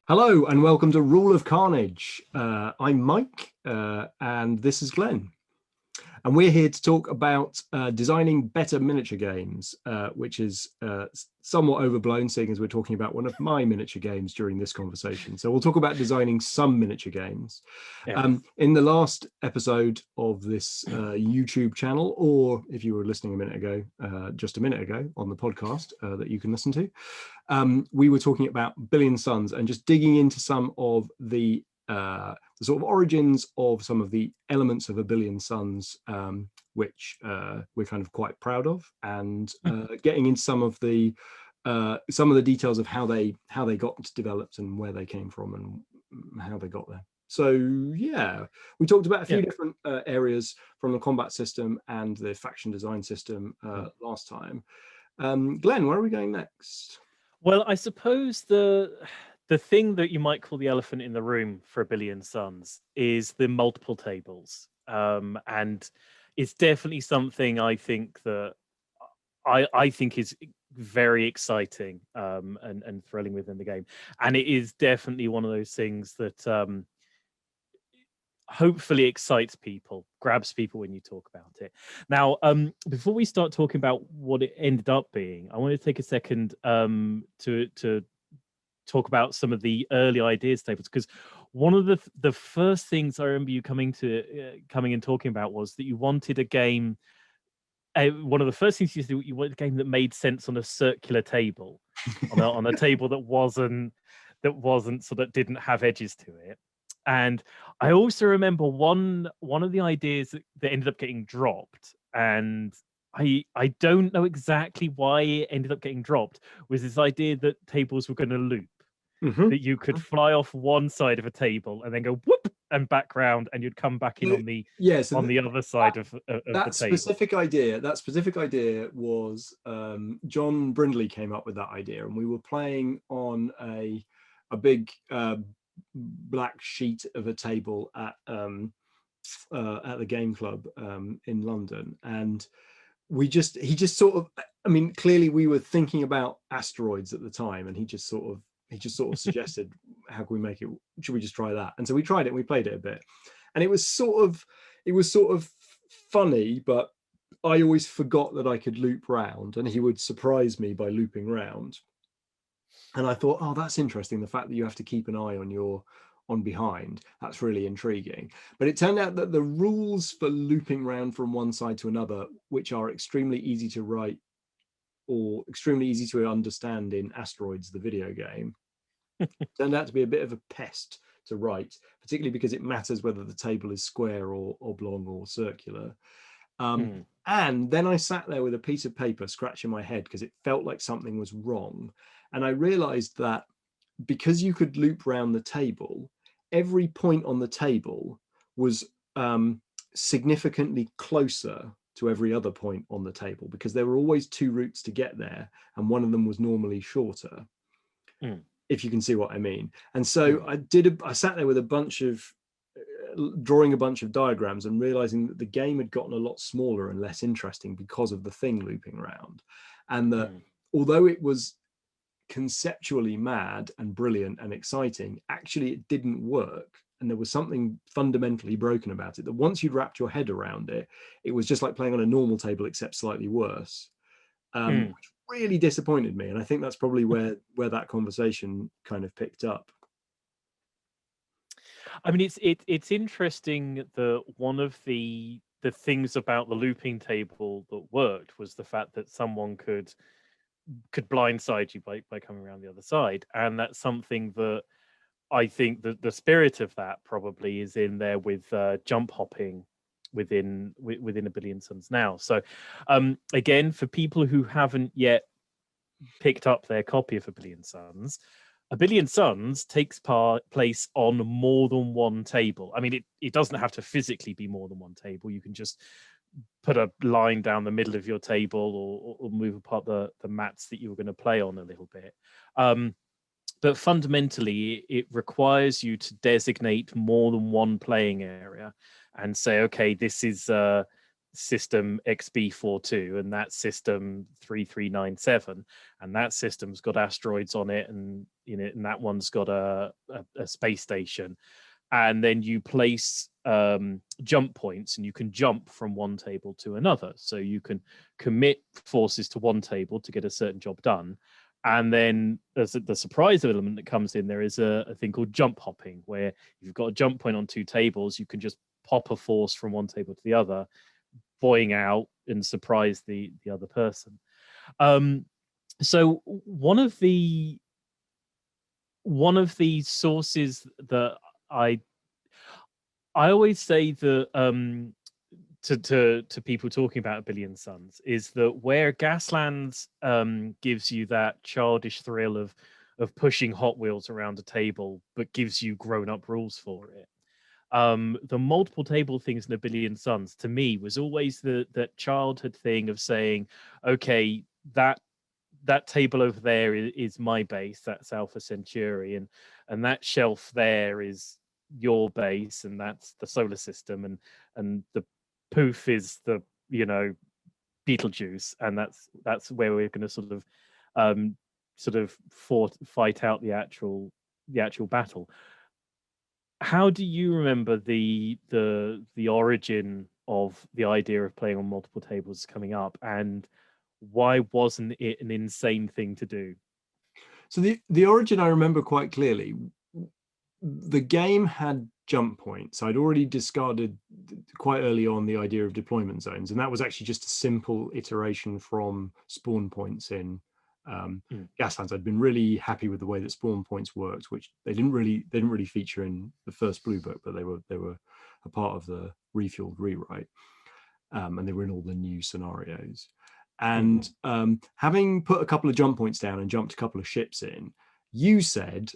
Hello and welcome to Rule of Carnage. I'm Mike and this is Glenn. And we're here to talk about designing better miniature games, which is somewhat overblown, seeing as we're talking about one of my miniature games during this conversation. So we'll talk about designing some miniature games. Yeah. In the last episode of this YouTube channel, or if you were listening a minute ago, just a minute ago on the podcast that you can listen to, we were talking about Billion Suns and just digging into some of the sort of origins of some of the elements of A Billion Suns, which we're kind of quite proud of, and getting into some of the details of how they got developed and where they came from and how they got there. So yeah, we talked about a few different areas from the combat system and the faction design system last time. Glenn, where are we going next? Well, I suppose the thing that you might call the elephant in the room for A Billion Suns is the multiple tables, and it's definitely something I think that I think is very exciting and thrilling within the game, and it is definitely one of those things that hopefully excites people, grabs people when you talk about it. Now, before we start talking about what it ended up being, I want to take a second to talk about some of the early ideas tables, because one of the first things I remember you coming and talking about was that you wanted a game. One of the first things you wanted a game that made sense on a circular table, on a table that wasn't so that didn't have edges to it. And I also remember one of the ideas that ended up getting dropped, and I don't know exactly why it ended up getting dropped, was this idea that tables were going to loop, that you could fly off one side of a table and then go whoop and back round, and you'd come back in on the other side of the table. That specific idea was John Brindley came up with that idea, and we were playing on a big black sheet of a table at the game club in London, and he just sort of, I mean, clearly we were thinking about asteroids at the time, and he just sort of suggested, how can we make it, should we just try that? And so we tried it and we played it a bit, and it was sort of funny, but I always forgot that I could loop round, and he would surprise me by looping round. And I thought, oh, that's interesting, the fact that you have to keep an eye on behind, that's really intriguing. But it turned out that the rules for looping round from one side to another, which are extremely easy to write or extremely easy to understand in Asteroids, the video game, turned out to be a bit of a pest to write, particularly because it matters whether the table is square or oblong or circular. And then I sat there with a piece of paper scratching my head because it felt like something was wrong. And I realized that because you could loop round the table, every point on the table was significantly closer to every other point on the table, because there were always two routes to get there, and one of them was normally shorter, if you can see what I mean. And so I sat there with a bunch of drawing a bunch of diagrams and realizing that the game had gotten a lot smaller and less interesting because of the thing looping around, and that although it was conceptually mad and brilliant and exciting, actually it didn't work, and there was something fundamentally broken about it, that once you'd wrapped your head around it, it was just like playing on a normal table except slightly worse, which really disappointed me. And I think that's probably where that conversation kind of picked up. I mean, it's interesting that one of the things about the looping table that worked was the fact that someone could blindside you by coming around the other side, and that's something that I think that the spirit of that probably is in there with jump hopping within A Billion Suns now. So again, for people who haven't yet picked up their copy of A Billion Suns, A Billion Suns takes place on more than one table. I mean, it doesn't have to physically be more than one table. You can just put a line down the middle of your table, or move apart the mats that you were going to play on a little bit. But fundamentally, it requires you to designate more than one playing area and say, okay, this is system XB42, and that system 3397, and that system's got asteroids on it, and and that one's got a space station, and then you place jump points, and you can jump from one table to another. So you can commit forces to one table to get a certain job done. And then there's the surprise element that comes in. There is a thing called jump hopping, where you've got a jump point on two tables, you can just pop a force from one table to the other, boying out and surprise the other person. So one of the sources that I always say that to people talking about A Billion Suns is that where Gaslands gives you that childish thrill of pushing Hot Wheels around a table, but gives you grown-up rules for it. The multiple table things in A Billion Suns, to me, was always that childhood thing of saying, okay, that table over there is my base, that's Alpha Centauri, and that shelf there is your base, and that's the solar system, and the poof is the Beetlejuice, and that's where we're going to sort of fight out the actual battle. How do you remember the origin of the idea of playing on multiple tables coming up, and why wasn't it an insane thing to do? So the origin I remember quite clearly. The game had jump points. I'd already discarded quite early on the idea of deployment zones, and that was actually just a simple iteration from spawn points in Gaslands. I'd been really happy with the way that spawn points worked, which they didn't really feature in the first Blue Book, but they were a part of the refueled rewrite, and they were in all the new scenarios. And having put a couple of jump points down and jumped a couple of ships in, you said,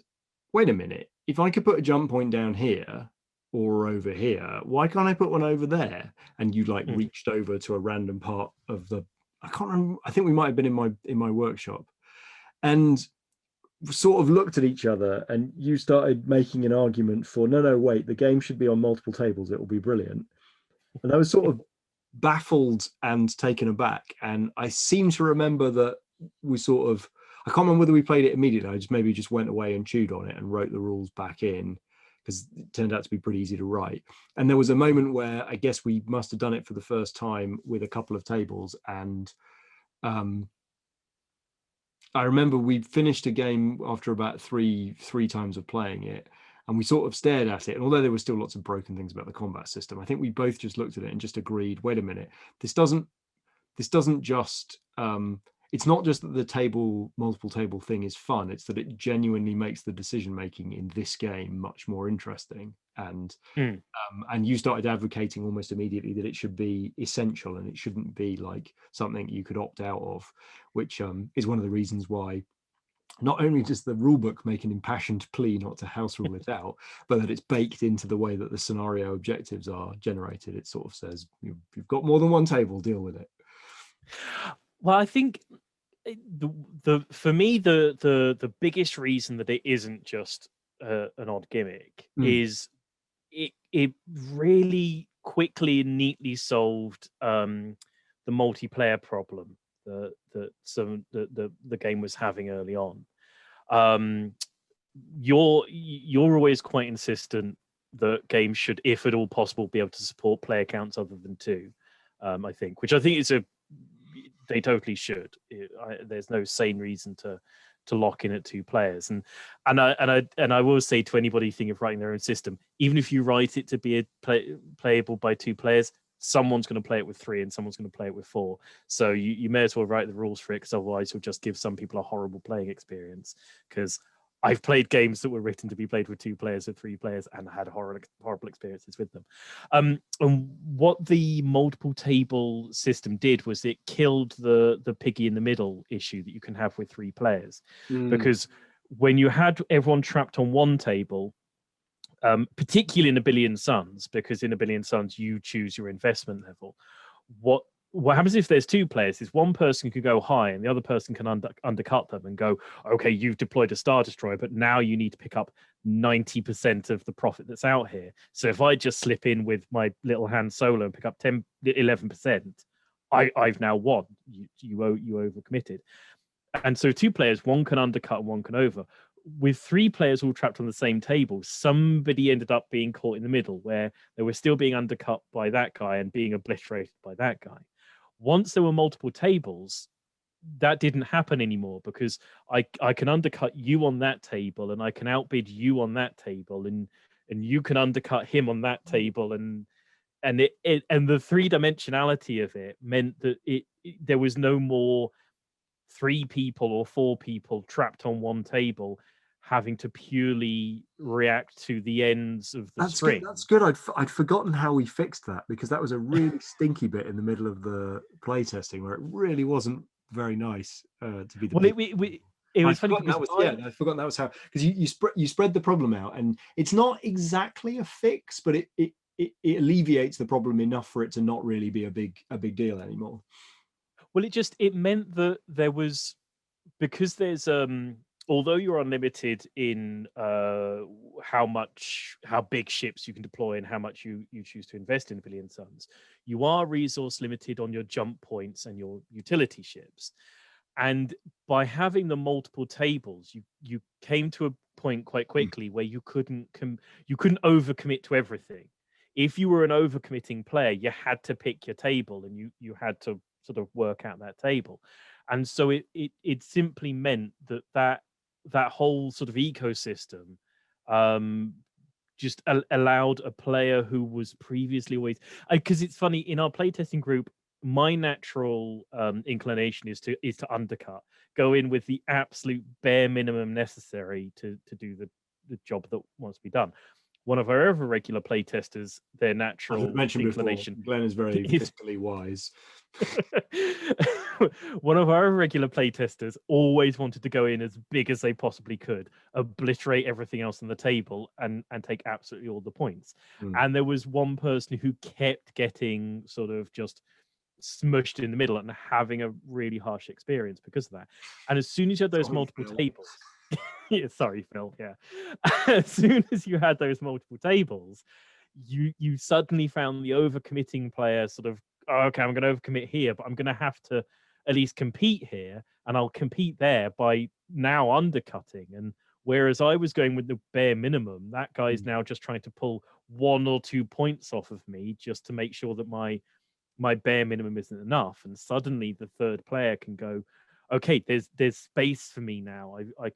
wait a minute, if I could put a jump point down here or over here, why can't I put one over there? And you reached over to a random part of I can't remember, I think we might have been in my workshop, and sort of looked at each other, and you started making an argument for, no, wait, the game should be on multiple tables, it will be brilliant. And I was sort of baffled and taken aback. And I seem to remember that we I can't remember whether we played it immediately. I just went away and chewed on it and wrote the rules back in, because it turned out to be pretty easy to write. And there was a moment where I guess we must have done it for the first time with a couple of tables. And I remember we finished a game after about three times of playing it, and we sort of stared at it. And although there were still lots of broken things about the combat system, I think we both just looked at it and just agreed, wait a minute, this doesn't just it's not just that the multiple table thing is fun, it's that it genuinely makes the decision making in this game much more interesting. And you started advocating almost immediately that it should be essential, and it shouldn't be like something you could opt out of, which is one of the reasons why not only does the rulebook make an impassioned plea not to house rule it out, but that it's baked into the way that the scenario objectives are generated. It sort of says, you've got more than one table, deal with it. Well, I think for me the biggest reason that it isn't just an odd gimmick is it really quickly and neatly solved the multiplayer problem that the game was having early on. You're always quite insistent that games should, if at all possible, be able to support player counts other than 2. I think, which I think is they totally should. There's no sane reason to lock in at 2 players. And I will say to anybody thinking of writing their own system, even if you write it to be playable by 2 players, someone's going to play it with 3 and someone's going to play it with 4. So you may as well write the rules for it, because otherwise you'll just give some people a horrible playing experience. Because I've played games that were written to be played with 2 players or 3 players and had horrible experiences with them. And what the multiple table system did was it killed the piggy in the middle issue that you can have with 3 players. Because when you had everyone trapped on one table, particularly in A Billion Suns, because in A Billion Suns you choose your investment level, what happens if there's 2 players is one person can go high and the other person can undercut them and go, okay, you've deployed a Star Destroyer, but now you need to pick up 90% of the profit that's out here. So if I just slip in with my little Han Solo and pick up 11%, I've now won. You overcommitted. And so two players, one can undercut and one can over. With three players all trapped on the same table, somebody ended up being caught in the middle where they were still being undercut by that guy and being obliterated by that guy. Once there were multiple tables, that didn't happen anymore, because I can undercut you on that table and I can outbid you on that table, and you can undercut him on that table, and the three-dimensionality of it meant that there was no more 3 people or 4 people trapped on one table having to purely react to the ends of the string. That's good. I'd forgotten how we fixed that, because that was a really stinky bit in the middle of the playtesting where it really wasn't very nice to be the. Well, it was funny because I'd forgotten that was how, because you spread the problem out, and it's not exactly a fix, but it alleviates the problem enough for it to not really be a big deal anymore. Well, it meant that there was, because there's although you're unlimited in how big ships you can deploy and how much you choose to invest in Billion Suns, you are resource limited on your jump points and your utility ships. And by having the multiple tables, you came to a point quite quickly where you couldn't overcommit to everything. If you were an overcommitting player, you had to pick your table, and you had to sort of work out that table. And so it simply meant that whole sort of ecosystem just allowed a player who was previously always, because it's funny, in our playtesting group, my natural inclination is to undercut, go in with the absolute bare minimum necessary to do the job that wants to be done. One of our other regular playtesters, their natural inclination, before, Glenn is very fiscally wise. One of our regular playtesters always wanted to go in as big as they possibly could, obliterate everything else on the table, and take absolutely all the points. And there was one person who kept getting sort of just smushed in the middle and having a really harsh experience because of that. And as soon as you had those multiple tables, yeah, sorry, Phil. Yeah, as soon as you had those multiple tables, you suddenly found the overcommitting player sort of, oh, okay, I'm going to overcommit here, but I'm going to have to at least compete here, and I'll compete there by now undercutting. And whereas I was going with the bare minimum, that guy's now just trying to pull 1 or 2 points off of me just to make sure that my bare minimum isn't enough. And suddenly the third player can go, okay, there's space for me now. I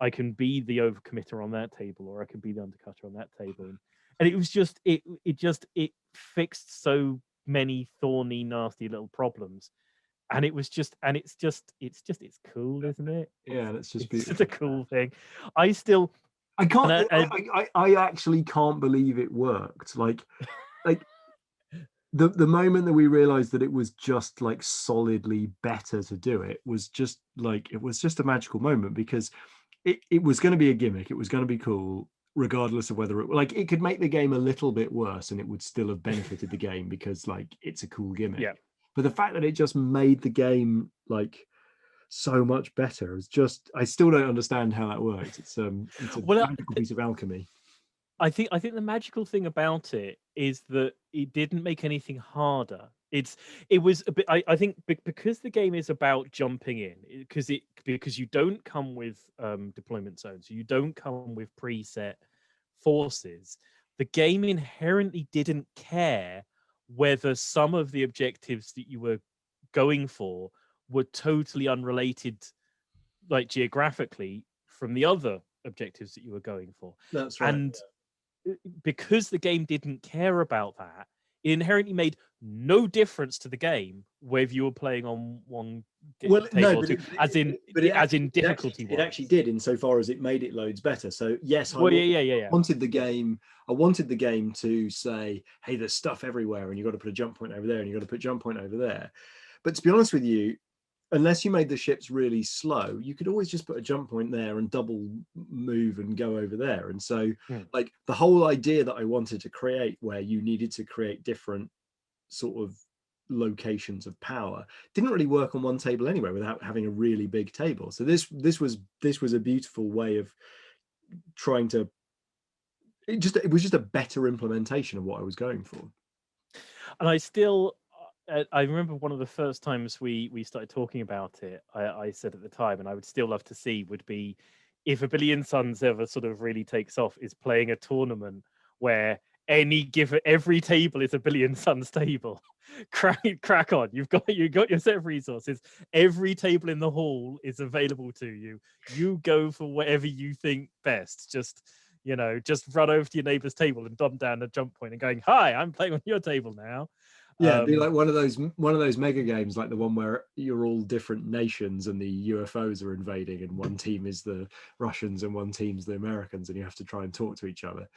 can be the overcommitter on that table, or I can be the undercutter on that table. And it was just it fixed so many thorny, nasty little problems. And it's cool, isn't it? Yeah, it's just a cool thing. I actually can't believe it worked. Like the moment that we realized that it was just like solidly better to do it was just a magical moment, because it was going to be a gimmick. It was going to be cool, regardless of whether it could make the game a little bit worse and it would still have benefited the game, because it's a cool gimmick. Yeah. But the fact that it just made the game so much better is just, I still don't understand how that works. It's a magical piece of alchemy. I think the magical thing about it is that it didn't make anything harder. It was a bit. I think because the game is about jumping in, because you don't come with deployment zones, you don't come with preset forces. The game inherently didn't care whether some of the objectives that you were going for were totally unrelated, like geographically, from the other objectives that you were going for. That's right. And because the game didn't care about that, it inherently made no difference to the game whether you were playing on one table or two, as in difficulty. It actually did, insofar as it made it loads better. So yes, I wanted the game to say, hey, there's stuff everywhere, and you've got to put a jump point over there, and you've got to put a jump point over there. But to be honest with you, unless you made the ships really slow, you could always just put a jump point there and double move and go over there. And so the whole idea that I wanted to create, where you needed to create different sort of locations of power, didn't really work on one table anyway without having a really big table. So this was a beautiful way of trying to. It was just a better implementation of what I was going for. And I still, I remember one of the first times we started talking about it. I said at the time, and I would still love to see would be if A Billion Suns ever sort of really takes off, is playing a tournament where every table is A Billion Suns table. crack on. You got your set of resources. Every table in the hall is available to you. You go for whatever you think best. Just run over to your neighbor's table and dump down a jump point and going, "Hi, I'm playing on your table now." Yeah, it'd be like one of those mega games, like the one where you're all different nations and the UFOs are invading, and one team is the Russians and one team's the Americans, and you have to try and talk to each other.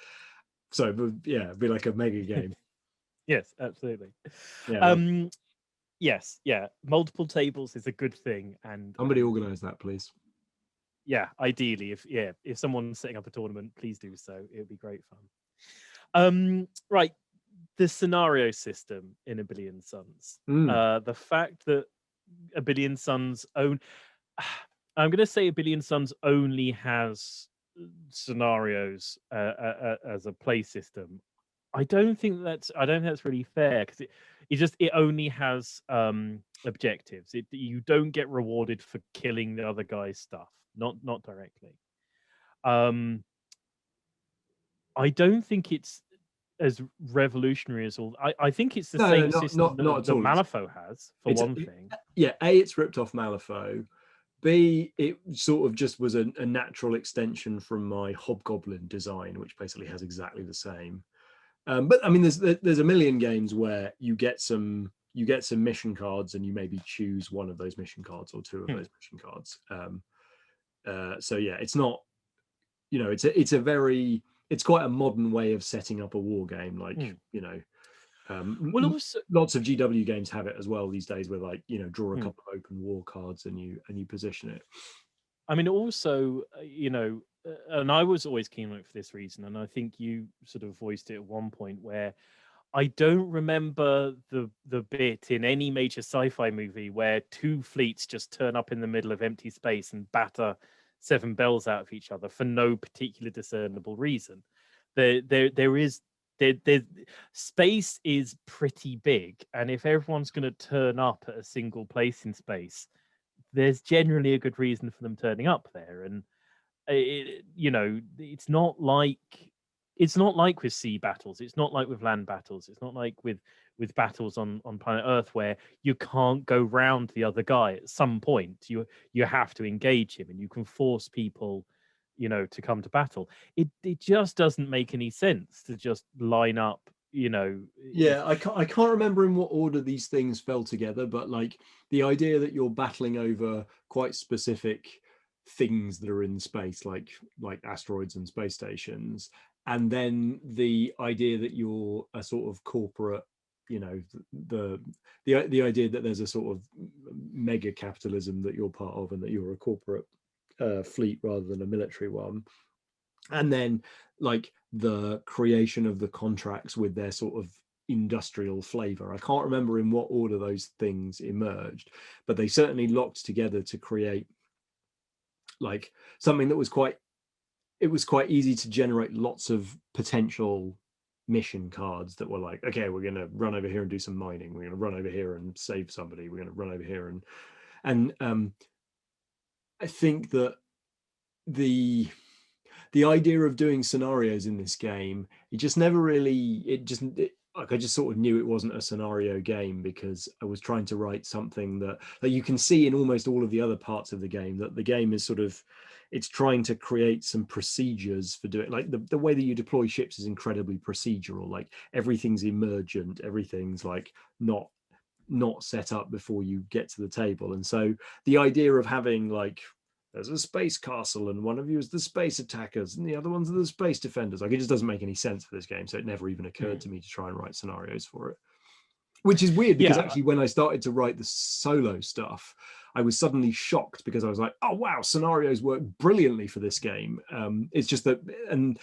So yeah, it'd be like a mega game. Yes, absolutely. Yeah, Yes, yeah. Multiple tables is a good thing, and somebody organise that, please. yeah, ideally, if someone's setting up a tournament, please do so. It would be great fun. Right, the scenario system in A Billion Suns. The fact that A Billion Suns I'm going to say A Billion Suns only has scenarios as a play system. I don't think that's really fair, because it only has objectives. You don't get rewarded for killing the other guy's stuff, not directly. I don't think it's as revolutionary as all. I think it's the same system not that at all. Malifaux has, for one thing. Yeah, it's ripped off Malifaux. B, it sort of just was a natural extension from my Hobgoblin design, which basically has exactly the same. But I mean, there's a million games where you get some mission cards, and you maybe choose one of those mission cards or two of those mission cards. So yeah, it's not, it's quite a modern way of setting up a war game. Like well, also, lots of GW games have it as well these days, where like draw a couple of open war cards and you position it. I mean, also, and I was always keen on it for this reason, and I think you sort of voiced it at one point, where I don't remember the bit in any major sci-fi movie where two fleets just turn up in the middle of empty space and batter seven bells out of each other for no particular discernible reason. Space is pretty big, and if everyone's going to turn up at a single place in space, there's generally a good reason for them turning up there. And it's not like with sea battles, it's not like with land battles, it's not like with battles on planet Earth, where you can't go round the other guy. At some point you have to engage him, and you can force people to come to battle. It just doesn't make any sense to just line up. Yeah, I can't remember in what order these things fell together, but like the idea that you're battling over quite specific things that are in space, like asteroids and space stations, and then the idea that you're a sort of corporate, the idea that there's a sort of mega capitalism that you're part of, and that you're a corporate fleet rather than a military one. And then like the creation of the contracts with their sort of industrial flavor. I can't remember in what order those things emerged, but they certainly locked together to create like something that was quite easy to generate lots of potential mission cards that were like, okay, we're going to run over here and do some mining, we're going to run over here and save somebody, we're going to run over here and I think that the idea of doing scenarios in this game, it just never really, like I just sort of knew it wasn't a scenario game, because I was trying to write something that you can see in almost all of the other parts of the game, that the game is sort of, it's trying to create some procedures for doing, like the way that you deploy ships is incredibly procedural. Like everything's emergent, everything's like not set up before you get to the table. And so the idea of having like, there's a space castle and one of you is the space attackers and the other ones are the space defenders, like it just doesn't make any sense for this game. So it never even occurred to me to try and write scenarios for it, which is weird, because actually when I started to write the solo stuff, I was suddenly shocked, because I was like, oh wow, scenarios work brilliantly for this game. It's just that, and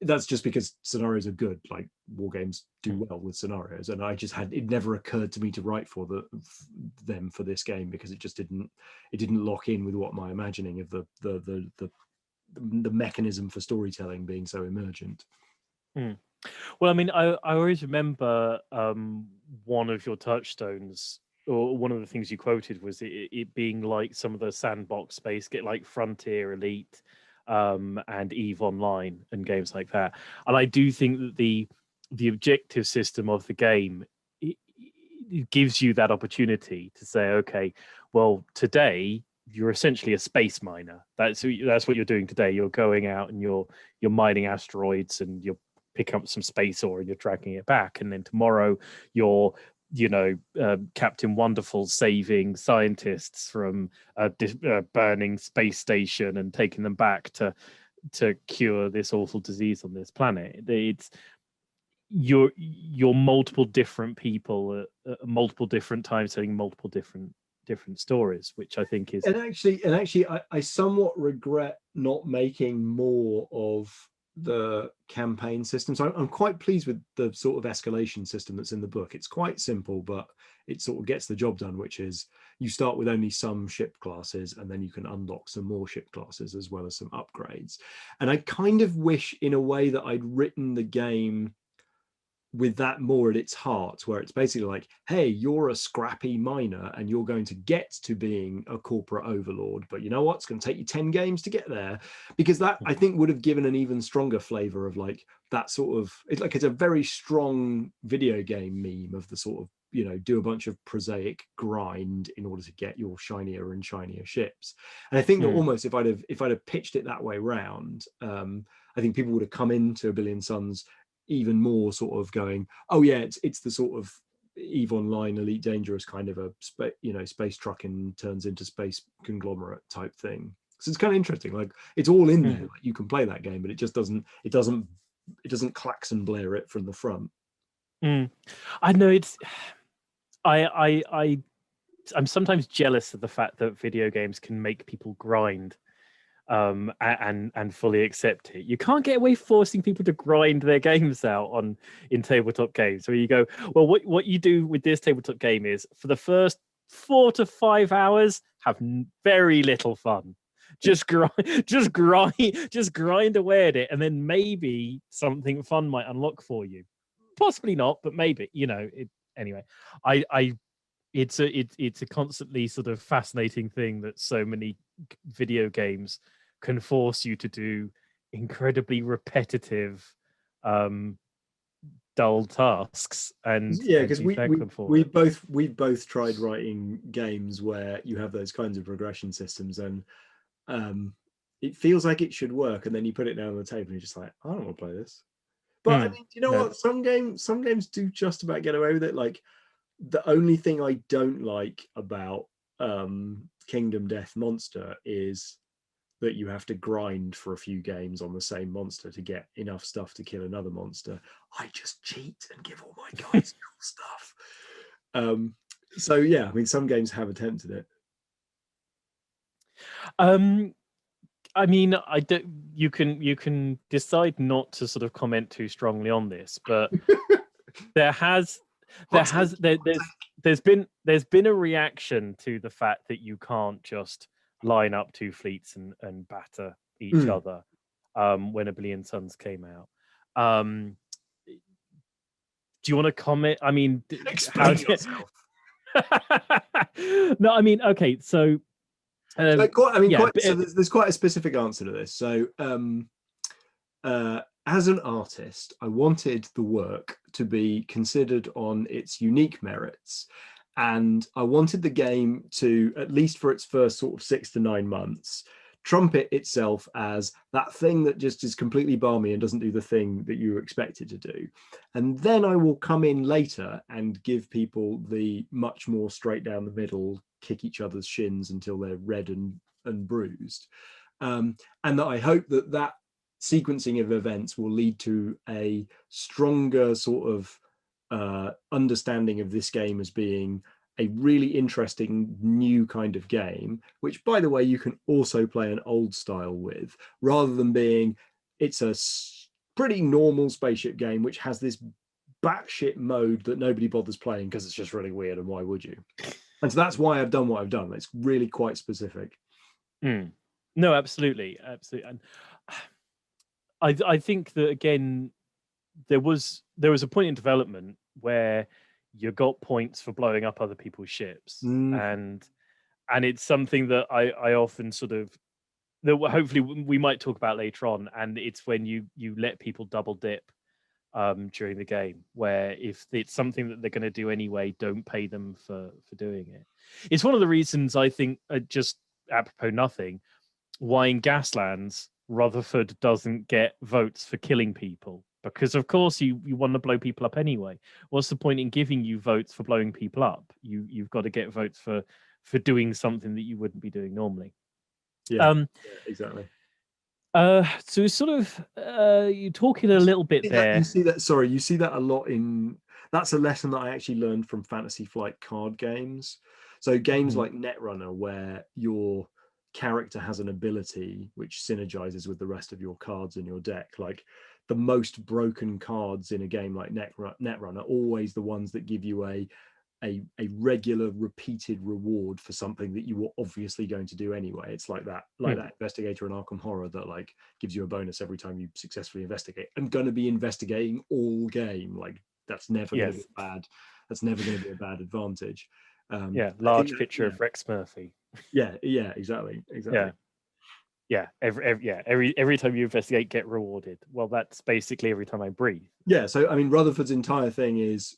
that's just because scenarios are good. Like war games do well with scenarios, and it never occurred to me to write for them for this game, because it just didn't lock in with what my imagining of the the mechanism for storytelling being so emergent. Mm. Well, I mean, I always remember one of your touchstones, or one of the things you quoted was it being like some of the sandbox space, get like Frontier, Elite, and Eve Online and games like that. And I do think that the objective system of the game, it gives you that opportunity to say, okay, well, today you're essentially a space miner. That's what you're doing today. You're going out and you're mining asteroids, and you're picking up some space ore and you're dragging it back. And then tomorrow you're Captain Wonderful saving scientists from a burning space station and taking them back to cure this awful disease on this planet. It's you're multiple different people at multiple different times telling multiple different stories, which I think is... And actually, I somewhat regret not making more of the campaign system. So I'm quite pleased with the sort of escalation system that's in the book. It's quite simple, but it sort of gets the job done, which is you start with only some ship classes, and then you can unlock some more ship classes as well as some upgrades. And I kind of wish, in a way, that I'd written the game with that more at its heart, where it's basically like, hey, you're a scrappy miner and you're going to get to being a corporate overlord, but you know what, it's going to take you 10 games to get there. Because that, I think, would have given an even stronger flavor of like that sort of, it's a very strong video game meme of the sort of, do a bunch of prosaic grind in order to get your shinier and shinier ships. And I think that almost if I'd have pitched it that way round, I think people would have come into A Billion Suns even more sort of going, oh yeah, it's the sort of Eve Online, Elite Dangerous kind of a space truck and turns into space conglomerate type thing. So it's kind of interesting. Like, it's all in there. Like, you can play that game, but it doesn't klaxon blare it from the front. I know I'm sometimes jealous of the fact that video games can make people grind and fully accept it. You can't get away forcing people to grind their games out in tabletop games, where you go, well, what you do with this tabletop game is, for the first 4 to 5 hours, have very little fun. Just grind away at it, and then maybe something fun might unlock for you. Possibly not, but maybe. Anyway, it's a constantly sort of fascinating thing that so many video games can force you to do incredibly repetitive, dull tasks, and because we both tried writing games where you have those kinds of progression systems, and it feels like it should work, and then you put it down on the table and you're just like, I don't want to play this. But I mean, you know what? Some games do just about get away with it. Like, the only thing I don't like about Kingdom Death Monster is that you have to grind for a few games on the same monster to get enough stuff to kill another monster. I just cheat and give all my guys cool stuff. So yeah, I mean, some games have attempted it. I mean, I don't. You can decide not to sort of comment too strongly on this, but there's been a reaction to the fact that you can't just line up two fleets and batter each other when A Billion Suns came out. Do you want to comment? I mean, explain yourself. No, I mean, okay, so so there's quite a specific answer to this. So as an artist, I wanted the work to be considered on its unique merits, and I wanted the game to, at least for its first sort of 6 to 9 months, trumpet itself as that thing that just is completely balmy and doesn't do the thing that you expect it to do. And then I will come in later and give people the much more straight down the middle, kick each other's shins until they're red and bruised. And that I hope that sequencing of events will lead to a stronger sort of understanding of this game as being a really interesting new kind of game, which, by the way, you can also play an old style with, rather than being, it's a pretty normal spaceship game which has this batshit mode that nobody bothers playing because it's just really weird, and why would you? And so that's why I've done what I've done. It's really quite specific. No, absolutely, and I think that again there was a point in development where you got points for blowing up other people's ships, Mm, and it's something that I often sort of that hopefully we might talk about later on, and it's when you let people double dip during the game, where if it's something that they're going to do anyway, don't pay them for doing it. It's one of the reasons I think, just apropos nothing, why in Gaslands Rutherford doesn't get votes for killing people, because of course you want to blow people up anyway. What's the point in giving you votes for blowing people up? You've got to get votes for doing something that you wouldn't be doing normally. yeah, Um, yeah, exactly. so it's sort of you're talking a little bit You there. see that, sorry, you see that a lot in, that's a lesson that I actually learned from Fantasy Flight card games. So games Mhm. like Netrunner, where your character has an ability which synergizes with the rest of your cards in your deck. Like the most broken cards in a game like Netrunner are always the ones that give you a regular repeated reward for something that you were obviously going to do anyway. It's like Mm. that investigator in Arkham Horror that like gives you a bonus every time you successfully investigate, and going to be investigating all game. Like that's never going to be Yes. bad. That's never going to be a bad advantage. Yeah. I think Large that, picture of Rex Murphy. yeah, exactly, exactly. Yeah. Yeah. Every time you investigate, get rewarded. Well, that's basically every time I breathe. Yeah. So I mean, Rutherford's entire thing is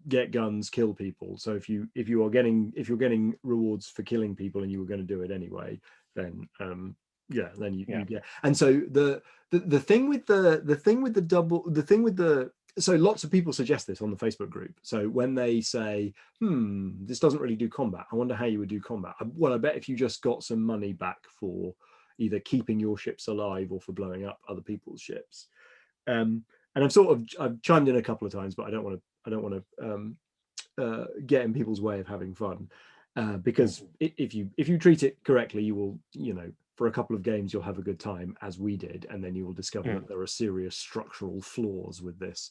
get guns, kill people. So if you're getting rewards for killing people and you were going to do it anyway, then yeah, then Yeah. you get. And so the thing with the thing with the double the thing with the so lots of people suggest this on the Facebook group. So when they say, this doesn't really do combat, I wonder how you would do combat. Well, I bet if you just got some money back for either keeping your ships alive or for blowing up other people's ships. And I've chimed in a couple of times, but I don't want to get in people's way of having fun, Mm. because if you treat it correctly, you will, for a couple of games you'll have a good time, as we did, and then you will discover Mm. that there are serious structural flaws with this.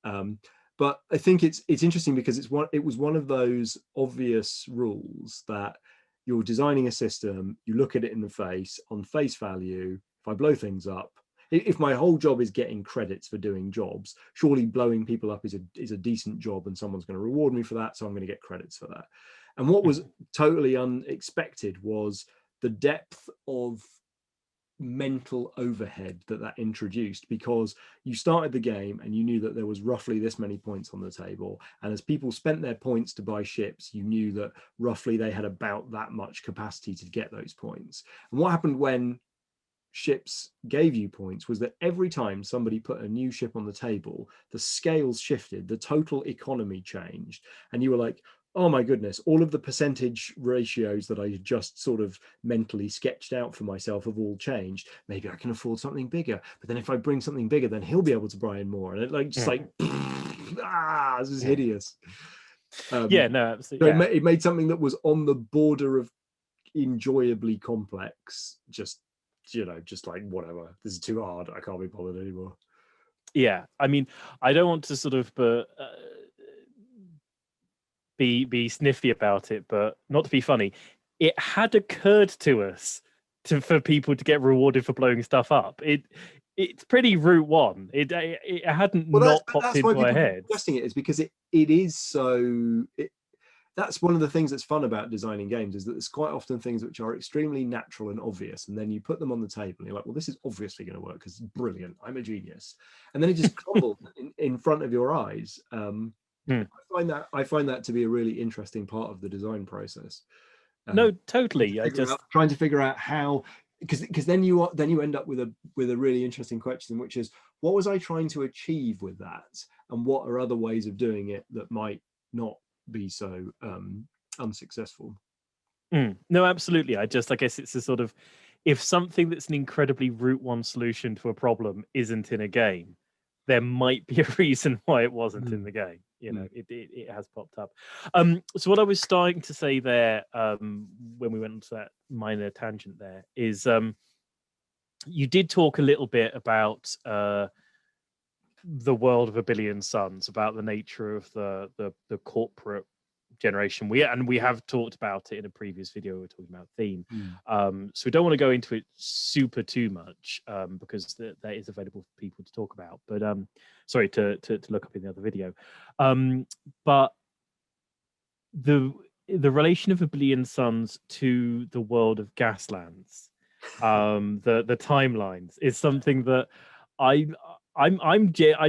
Um, but I think it's interesting because it was one of those obvious rules that you're designing a system, you look at it in the face, on face value. If I blow things up, if my whole job is getting credits for doing jobs, surely blowing people up is a decent job, and someone's going to reward me for that, so I'm going to get credits for that. And what was totally unexpected was the depth of mental overhead that introduced, because you started the game and you knew that there was roughly this many points on the table, and as people spent their points to buy ships, you knew that roughly they had about that much capacity to get those points. And what happened when ships gave you points was that every time somebody put a new ship on the table, the scales shifted, the total economy changed, and you were like, oh my goodness, all of the percentage ratios that I just sort of mentally sketched out for myself have all changed. Maybe I can afford something bigger, but then if I bring something bigger, then he'll be able to buy in more, and it like just Mm. like this is Mm. hideous. Yeah. um No. so Absolutely. Yeah. it made something that was on the border of enjoyably complex just like, whatever, this is too hard, I can't be bothered anymore. Yeah. I mean, I don't want to sort of be sniffy about it, but not to be funny. It had occurred to us for people to get rewarded for blowing stuff up. It's pretty route one. It hadn't Well, not popped that's why into our people keep heads. suggesting it, is because it is so that's one of the things that's fun about designing games, is that there's quite often things which are extremely natural and obvious, and then you put them on the table and you're like, well, this is obviously going to work because it's brilliant, I'm a genius, and then it just crumbles in front of your eyes. Mm. I find that to be a really interesting part of the design process. No, Trying to totally. I figure out just how, because then you end up with a really interesting question, which is, what was I trying to achieve with that, and what are other ways of doing it that might not be so unsuccessful. No, absolutely. I guess it's a sort of, if something that's an incredibly route one solution to a problem isn't in a game, there might be a reason why it wasn't in Mm, the game. mm, It has popped up. So what I was starting to say there, when we went into that minor tangent there, is you did talk a little bit about the world of A Billion Suns, about the nature of the corporate generation. We have talked about it in a previous video. We were talking about theme, Mm. so we don't want to go into it too much because that is available for people to talk about. But sorry, to look up in the other video. But the relation of A Billion Suns to the world of Gaslands, the timelines, is something that I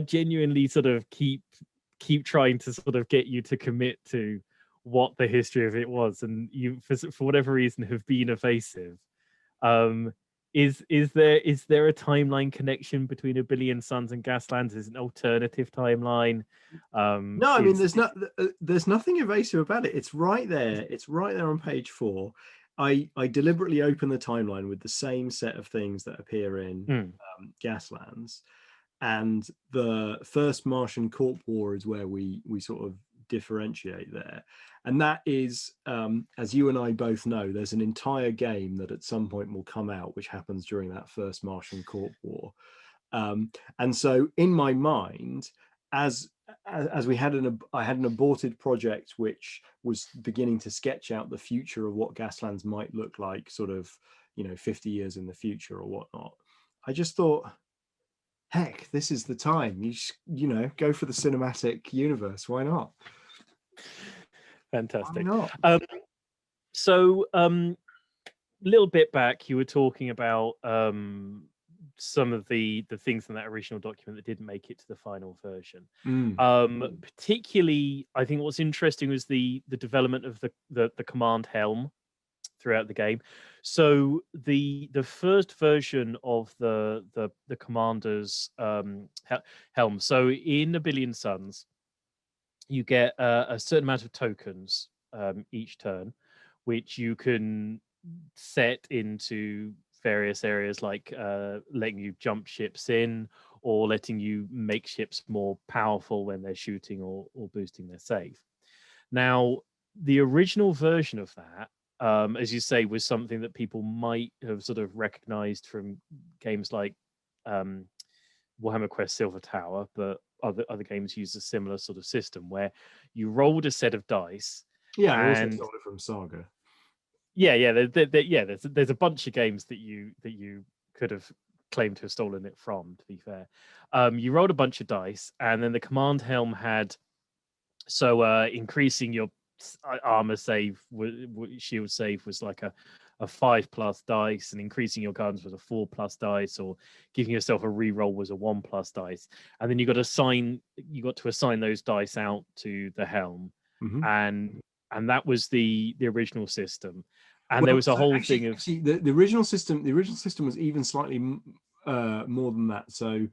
genuinely sort of keep trying to sort of get you to commit to what the history of it was, and you for whatever reason have been evasive. Um, is there a timeline connection between A Billion Suns and Gaslands? Is an alternative timeline? No, I mean there's nothing evasive about it. It's right there. It's right there on page 4. I deliberately open the timeline with the same set of things that appear in Gaslands, and the first Martian Corp War is where we sort of differentiate there. And that is, as you and I both know, there's an entire game that at some point will come out which happens during that first Martian Corp War. And so in my mind, as we had I had an aborted project which was beginning to sketch out the future of what Gaslands might look like, sort of 50 years in the future or whatnot. I just thought, heck, this is the time. Go for the cinematic universe. Why not? Fantastic. Why not? So little bit back, you were talking about some of the things in that original document that didn't make it to the final version. Particularly, I think what's interesting was the development of the command helm throughout the game. So the first version of the commander's helm. So in A Billion Suns, you get a certain amount of tokens each turn, which you can set into various areas, like letting you jump ships in, or letting you make ships more powerful when they're shooting or boosting their save. Now, the original version of that, as you say, was something that people might have sort of recognized from games like Warhammer Quest Silver Tower, but other games use a similar sort of system where you rolled a set of dice. Yeah, I also stole it from Saga. Yeah, there's a bunch of games that you could have claimed to have stolen it from. To be fair, you rolled a bunch of dice, and then the command helm had increasing your armor save, shield save was like a 5+ dice, and increasing your guns was a 4+ dice, or giving yourself a reroll was a 1+ dice. And then you got to assign those dice out to the helm, and that was the original system. And there was a whole thing of the original system. The original system was even slightly more than that. So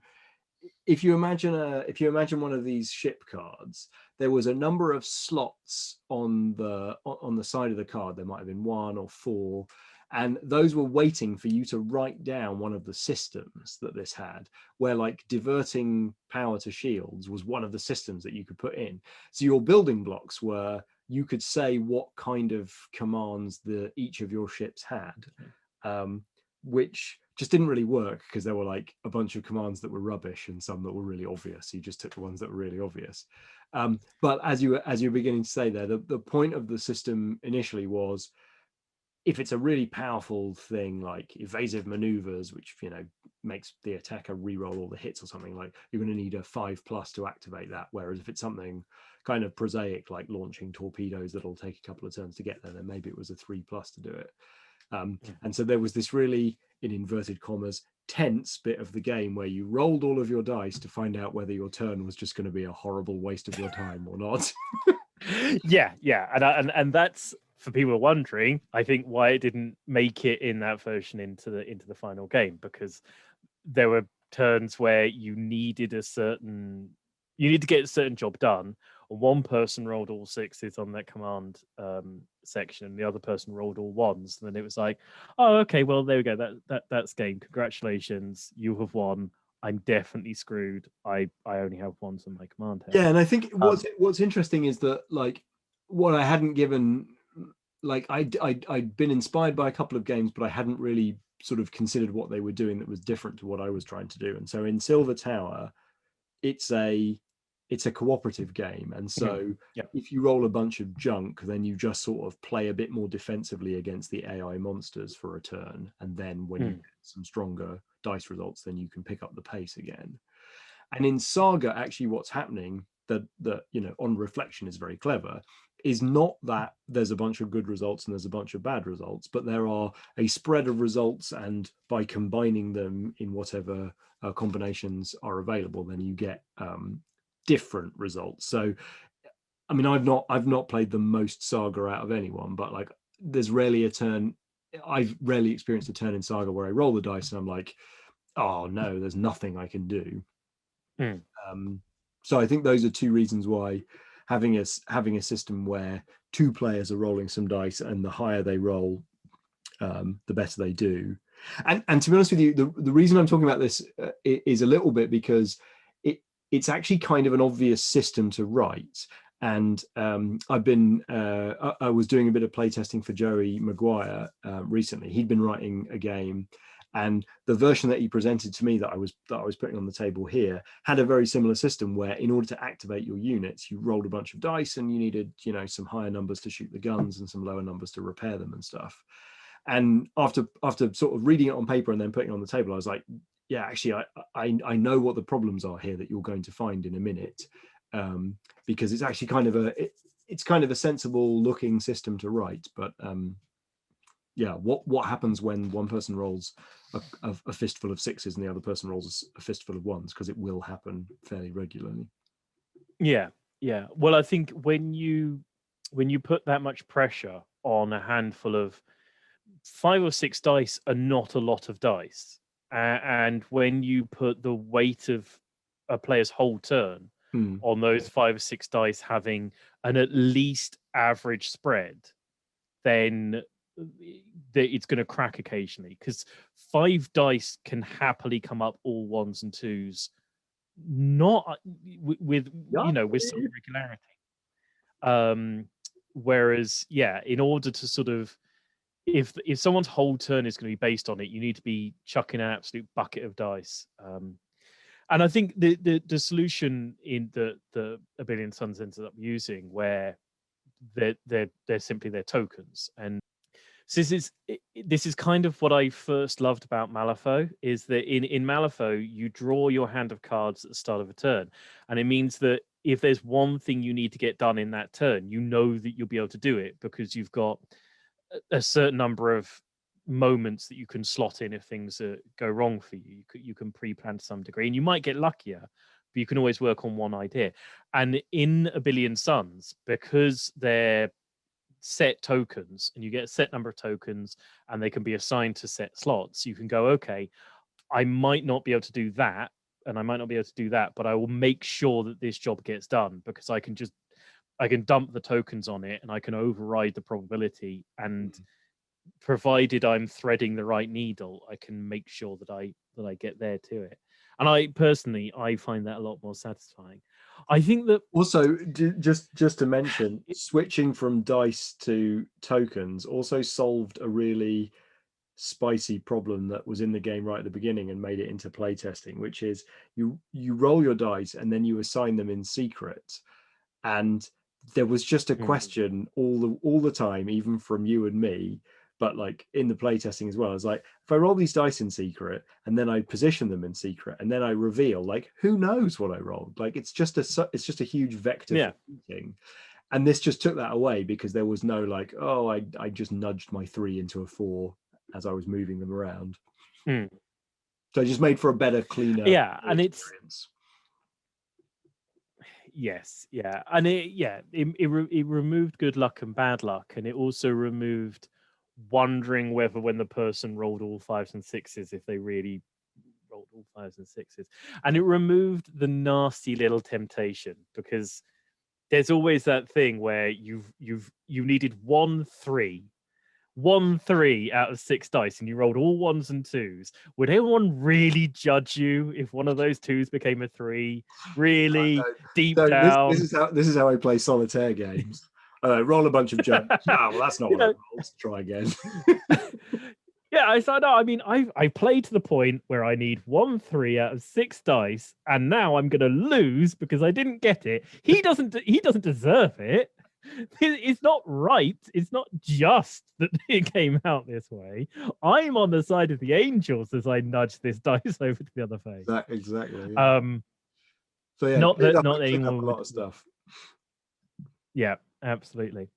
if you imagine one of these ship cards, there was a number of slots on the side of the card. There might have been 1 or 4, and those were waiting for you to write down one of the systems that this had, where like diverting power to shields was one of the systems that you could put in. So your building blocks were, you could say what kind of commands each of your ships had, which just didn't really work because there were like a bunch of commands that were rubbish and some that were really obvious. You just took the ones that were really obvious. But as you're beginning to say there, the point of the system initially was, if it's a really powerful thing like evasive maneuvers, which makes the attacker reroll all the hits or something, like you're going to need a 5+ to activate that. Whereas if it's something kind of prosaic like launching torpedoes that'll take a couple of turns to get there, then maybe it was a 3+ to do it. And so there was this really, in inverted commas, tense bit of the game where you rolled all of your dice to find out whether your turn was just going to be a horrible waste of your time or not. yeah, and that's, for people wondering, I think why it didn't make it in that version into the final game, because there were turns where you needed to get a certain job done, and one person rolled all 6s on that command section, and the other person rolled all 1s, and then it was like, oh, okay, well, there we go, that's game, congratulations, you have won. I'm definitely screwed. I only have 1s on my command helm. Yeah, and I think what's interesting is that, like, what I hadn't given, like, I'd been inspired by a couple of games, but I hadn't really sort of considered what they were doing that was different to what I was trying to do. And so in Silver Tower, it's a it's a cooperative game, and so Yeah. if you roll a bunch of junk, then you just sort of play a bit more defensively against the AI monsters for a turn, and then when you get some stronger dice results, then you can pick up the pace again. And in Saga, actually, what's happening that on reflection is very clever is not that there's a bunch of good results and there's a bunch of bad results, but there are a spread of results, and by combining them in whatever combinations are available, then you get different results. So, I mean, I've not played the most Saga out of anyone, but like, there's rarely a turn. I've rarely experienced a turn in Saga where I roll the dice and I'm like, oh no, there's nothing I can do. So I think those are two reasons why having a system where two players are rolling some dice, and the higher they roll, the better they do. And to be honest with you, the reason I'm talking about this is a little bit because it's actually kind of an obvious system to write. And I was doing a bit of playtesting for Joey Maguire recently. He'd been writing a game, and the version that he presented to me that I was putting on the table here had a very similar system where, in order to activate your units, you rolled a bunch of dice, and you needed some higher numbers to shoot the guns and some lower numbers to repair them and stuff. And after sort of reading it on paper and then putting it on the table, I was like, yeah, actually, I know what the problems are here that you're going to find in a minute, because it's actually kind of a sensible looking system to write. But yeah, what happens when one person rolls a fistful of sixes and the other person rolls a fistful of ones? Because it will happen fairly regularly. Yeah. Well, I think when you put that much pressure on a handful of 5 or 6 dice are not a lot of dice, and when you put the weight of a player's whole turn on those 5 or 6 dice having an at least average spread, then it's going to crack occasionally, because 5 dice can happily come up all ones and twos, not with some regularity. Whereas, yeah, in order to sort of, if someone's whole turn is going to be based on it, you need to be chucking an absolute bucket of dice. And I think the solution in the A Billion Suns ended up using, where they're simply their tokens. And so this is kind of what I first loved about Malifaux, is that in Malifaux you draw your hand of cards at the start of a turn, and it means that if there's one thing you need to get done in that turn, you know that you'll be able to do it, because you've got a certain number of moments that you can slot in if things go wrong for you. You can pre-plan to some degree, and you might get luckier, but you can always work on one idea. And in A Billion Suns, because they're set tokens and you get a set number of tokens and they can be assigned to set slots, you can go, okay, I might not be able to do that and I might not be able to do that, but I will make sure that this job gets done, because I can dump the tokens on it and I can override the probability, and provided I'm threading the right needle, I can make sure that I get there to it. And I personally find that a lot more satisfying. I think that also, just to mention, switching from dice to tokens also solved a really spicy problem that was in the game right at the beginning and made it into playtesting, which is you roll your dice and then you assign them in secret. And there was just a question all the time, even from you and me, but like in the playtesting as well. It's like, if I roll these dice in secret and then I position them in secret and then I reveal, like, who knows what I rolled? Like, it's just a huge vector for cheating. And this just took that away, because there was no like, oh, I just nudged my 3 into a 4 as I was moving them around. So it just made for a better, cleaner and experience. Yes, yeah, and it removed good luck and bad luck, and it also removed wondering whether, when the person rolled all 5s and 6s, if they really rolled all 5s and 6s, and it removed the nasty little temptation, because there's always that thing where you needed 1 3 out of 6 dice and you rolled all 1s and 2s. Would anyone really judge you if one of those 2s became a 3? Really? Deep down? This is how I play solitaire games. Roll a bunch of junk. Well, that's not what I rolled. Try again. Yeah, no, I mean, I played to the point where I need 1 3 out of 6 dice, and now I'm gonna lose because I didn't get it. He doesn't deserve it. It's not right. It's not just that it came out this way. I'm on the side of the angels as I nudge this dice over to the other face. Exactly. Yeah. Um, So yeah, not cleared that up, not cleared up anyone a lot would. of stuff. Yeah, absolutely.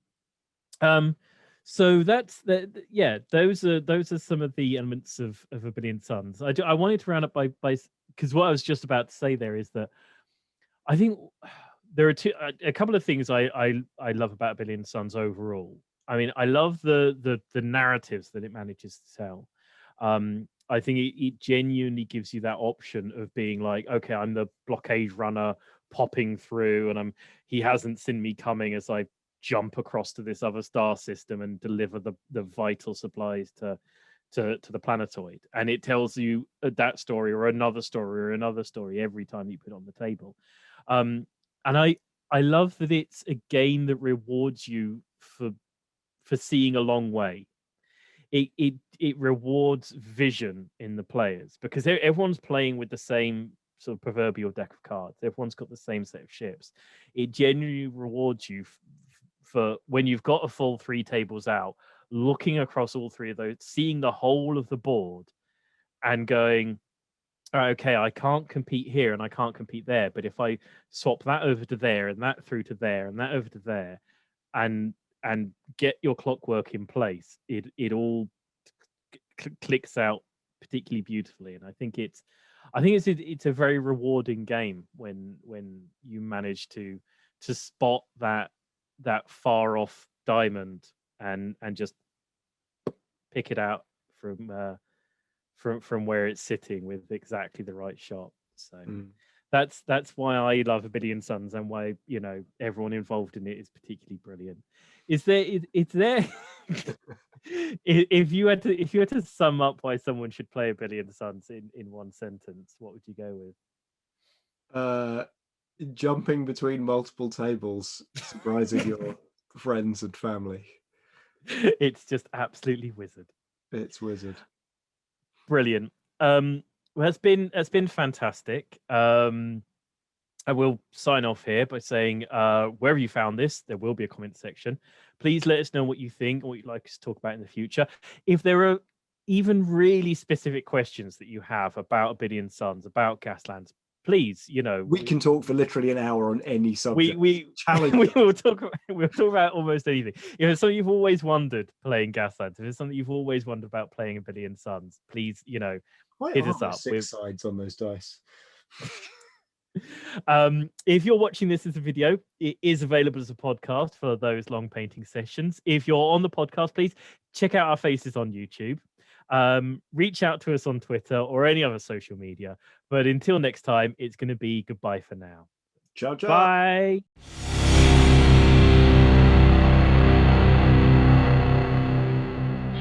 So that's yeah, those are some of the elements of A Billion Suns. I wanted to round up by because what I was just about to say there is that I think there are a couple of things I love about A Billion Suns overall. I mean, I love the narratives that it manages to tell. I think it genuinely gives you that option of being like, okay, I'm the blockade runner popping through, and he hasn't seen me coming as I jump across to this other star system and deliver the vital supplies to the planetoid. And it tells you that story or another story or another story every time you put it on the table. And I love that it's a game that rewards you for seeing a long way. It rewards vision in the players because everyone's playing with the same sort of proverbial deck of cards. Everyone's got the same set of ships. It genuinely rewards you for when you've got a full 3 tables out, looking across all 3 of those, seeing the whole of the board, and going, "All right, okay, I can't compete here and I can't compete there, but if I swap that over to there and that through to there and that over to there, and get your clockwork in place, it all clicks out particularly beautifully." And I think it's a very rewarding game when you manage to spot that far off diamond and just pick it out from where it's sitting with exactly the right shot. So that's why I love A Billion Suns and why everyone involved in it is particularly brilliant. Is there if you had to sum up why someone should play A Billion Suns in one sentence, what would you go with? Jumping between multiple tables, surprising your friends and family. It's just absolutely wizard. It's wizard. Brilliant. Well, it's been fantastic. I will sign off here by saying, wherever you found this, there will be a comment section. Please let us know what you think and what you'd like us to talk about in the future. If there are even really specific questions that you have about A Billion Suns, about Gaslands, please, we can talk for literally an hour on any subject. we challenge. we'll talk about almost anything. If it's something you've always wondered playing Gaslands, if it's something you've always wondered about playing A Billion Suns, please, hit us up. 6 sides on those dice. If you're watching this as a video, it is available as a podcast for those long painting sessions. If you're on the podcast, please check out our faces on YouTube. Reach out to us on Twitter or any other social media. But until next time, it's going to be goodbye for now. Ciao, ciao. Bye.